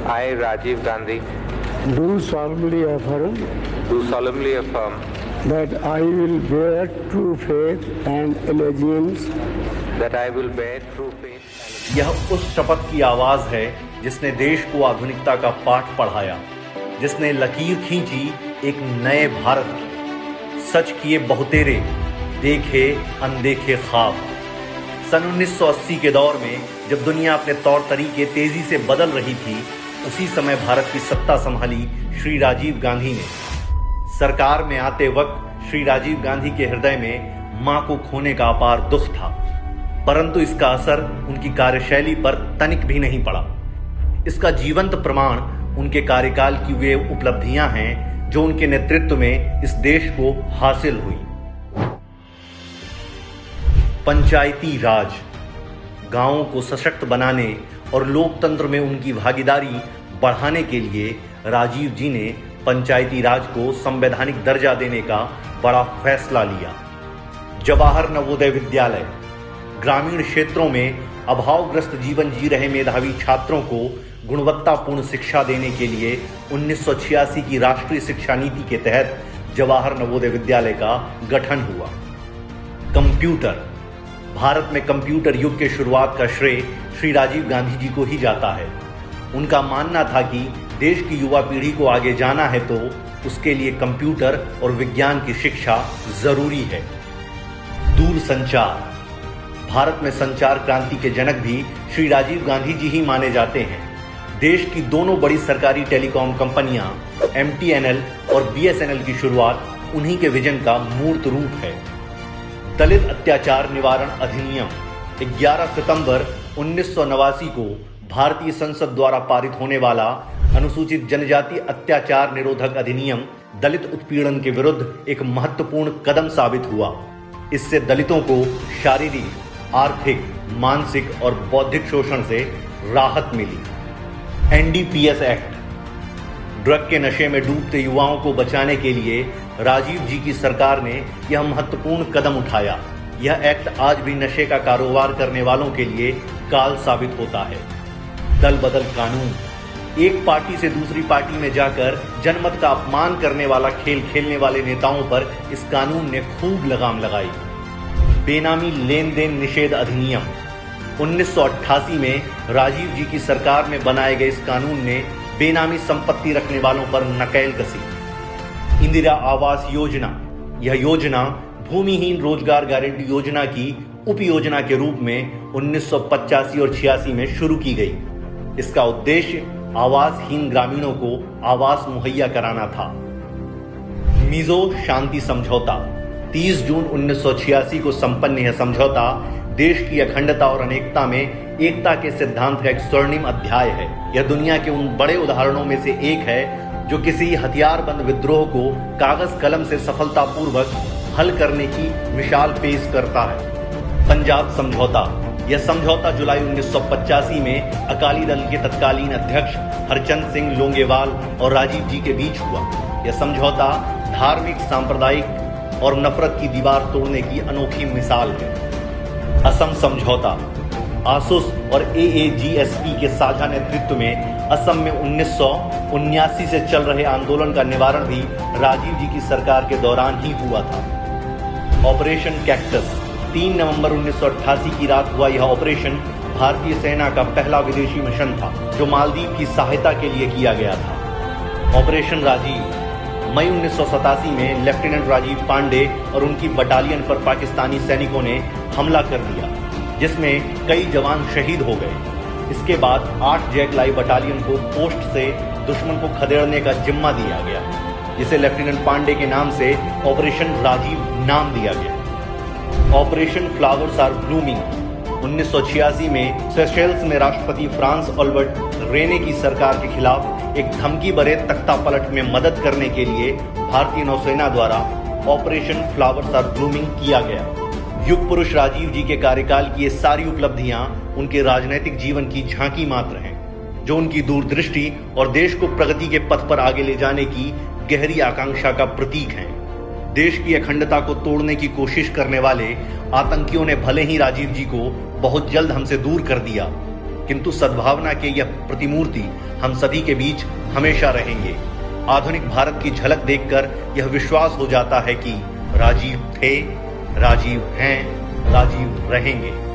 I, Rajiv Gandhi, do solemnly affirm that I will bear true faith and allegiance यह उस शपथ की आवाज है जिसने देश को आधुनिकता का पाठ पढ़ाया, जिसने लकीर खींची एक नए भारत की, सच किए बहुतेरे, देखे अनदेखे ख्वाब। सन 1980 के दौर में जब दुनिया अपने तौर तरीके तेजी से बदल रही थी, उसी समय भारत की सत्ता संभाली श्री राजीव गांधी ने। सरकार में आते वक्त श्री राजीव गांधी के हृदय में मां को खोने का अपार दुख था, परंतु इसका असर उनकी कार्यशैली पर तनिक भी नहीं पड़ा। इसका जीवंत प्रमाण उनके कार्यकाल की वे उपलब्धियां हैं जो उनके नेतृत्व में इस देश को हासिल हुई। पंचायती राज, गांवों को सशक्त बनाने और लोकतंत्र में उनकी भागीदारी बढ़ाने के लिए राजीव जी ने पंचायती राज को संवैधानिक दर्जा देने का बड़ा फैसला लिया। जवाहर नवोदय विद्यालय, ग्रामीण क्षेत्रों में अभावग्रस्त जीवन जी रहे मेधावी छात्रों को गुणवत्तापूर्ण शिक्षा देने के लिए 1986 की राष्ट्रीय शिक्षा नीति के तहत जवाहर नवोदय विद्यालय का गठन हुआ। कंप्यूटर, भारत में कंप्यूटर युग के शुरुआत का श्रेय श्री राजीव गांधी जी को ही जाता है। उनका मानना था कि देश की युवा पीढ़ी को आगे जाना है तो उसके लिए कंप्यूटर और विज्ञान की शिक्षा जरूरी है। दूरसंचार, भारत में संचार क्रांति के जनक भी श्री राजीव गांधी जी ही माने जाते हैं। देश की दोनों बड़ी सरकारी टेलीकॉम कंपनियां MTNL और BSNL की शुरुआत उन्हीं के विजन का मूर्त रूप है। दलित अत्याचार निवारण अधिनियम 11 सितंबर 1989 को भारतीय संसद द्वारा पारित होने वाला अनुसूचित जनजाति अत्याचार निरोधक अधिनियम दलित उत्पीड़न के विरुद्ध एक महत्वपूर्ण कदम साबित हुआ। इससे दलितों को शारीरिक, आर्थिक, मानसिक और बौद्धिक शोषण से राहत मिली। NDPS एक्ट, ड्रग के नशे में डूबते युवाओं को बचाने के लिए राजीव जी की सरकार ने यह महत्वपूर्ण कदम उठाया। यह एक्ट आज भी नशे का कारोबार करने वालों के लिए काल साबित होता है। दल बदल कानून, एक पार्टी से दूसरी पार्टी में जाकर जनमत का अपमान करने वाला खेल खेलने वाले नेताओं पर इस कानून ने खूब लगाम लगाई। बेनामी लेन देन निषेध अधिनियम, 1988 में राजीव जी की सरकार में बनाए गए इस कानून ने बेनामी संपत्ति रखने वालों पर नकेल कसी। इंदिरा आवास योजना, यह योजना भूमिहीन रोजगार गारंटी योजना की उप योजना के रूप में 1985 और 86 में शुरू की गई। इसका उद्देश्य आवासहीन ग्रामीणों को आवास मुहैया कराना था। मिजो शांति समझौता, 30 जून 1986 को संपन्न यह समझौता देश की अखंडता और अनेकता में एकता के सिद्धांत का एक स्वर्णिम अध्याय है। यह दुनिया के उन बड़े उदाहरणों में से एक है जो किसी हथियारबंद विद्रोह को कागज कलम से सफलतापूर्वक हल करने की मिसाल पेश करता है। पंजाब समझौता, यह समझौता जुलाई 1985 में अकाली दल के तत्कालीन अध्यक्ष हरचंद सिंह लोंगेवाल और राजीव जी के बीच हुआ। यह समझौता धार्मिक, सांप्रदायिक और नफरत की दीवार तोड़ने की अनोखी मिसाल है। असम समझौता, आसूस और AAGSP के साझा नेतृत्व में असम में 1979 से चल रहे आंदोलन का निवारण भी राजीव जी की सरकार के दौरान ही हुआ था। ऑपरेशन कैक्टस, 3 नवंबर 1988 की रात हुआ यह ऑपरेशन भारतीय सेना का पहला विदेशी मिशन था जो मालदीव की सहायता के लिए किया गया था। ऑपरेशन राजीव, मई 1987 में लेफ्टिनेंट राजीव पांडे और उनकी बटालियन पर पाकिस्तानी सैनिकों ने हमला कर दिया, जिसमें कई जवान शहीद हो गए। इसके बाद 8 जैकलाई बटालियन को पोस्ट से दुश्मन को खदेड़ने का जिम्मा दिया गया, जिसे लेफ्टिनेंट पांडे के नाम से ऑपरेशन राजीव नाम दिया गया। ऑपरेशन फ्लावर्स आर ब्लूमिंग, 1986 में सेशेल्स में राष्ट्रपति फ्रांस ऑल्बर्ट रेने की सरकार के खिलाफ एक धमकी भरे तख्ता पलट में मदद करने के लिए भारतीय नौसेना द्वारा ऑपरेशन फ्लावर्स आर ब्लूमिंग किया गया। युग पुरुष राजीव जी के कार्यकाल की ये सारी उपलब्धियां उनके राजनीतिक जीवन की झांकी मात्र हैं, जो उनकी दूरदृष्टि और देश को प्रगति के पथ पर आगे ले जाने की गहरी आकांक्षा का प्रतीक हैं। देश की अखंडता को तोड़ने की कोशिश करने वाले आतंकियों ने भले ही राजीव जी को बहुत जल्द हमसे दूर कर दिया, किंतु सद्भावना के यह प्रतिमूर्ति हम सभी के बीच हमेशा रहेंगे। आधुनिक भारत की झलक देखकर यह विश्वास हो जाता है कि राजीव थे, राजीव हैं, राजीव रहेंगे।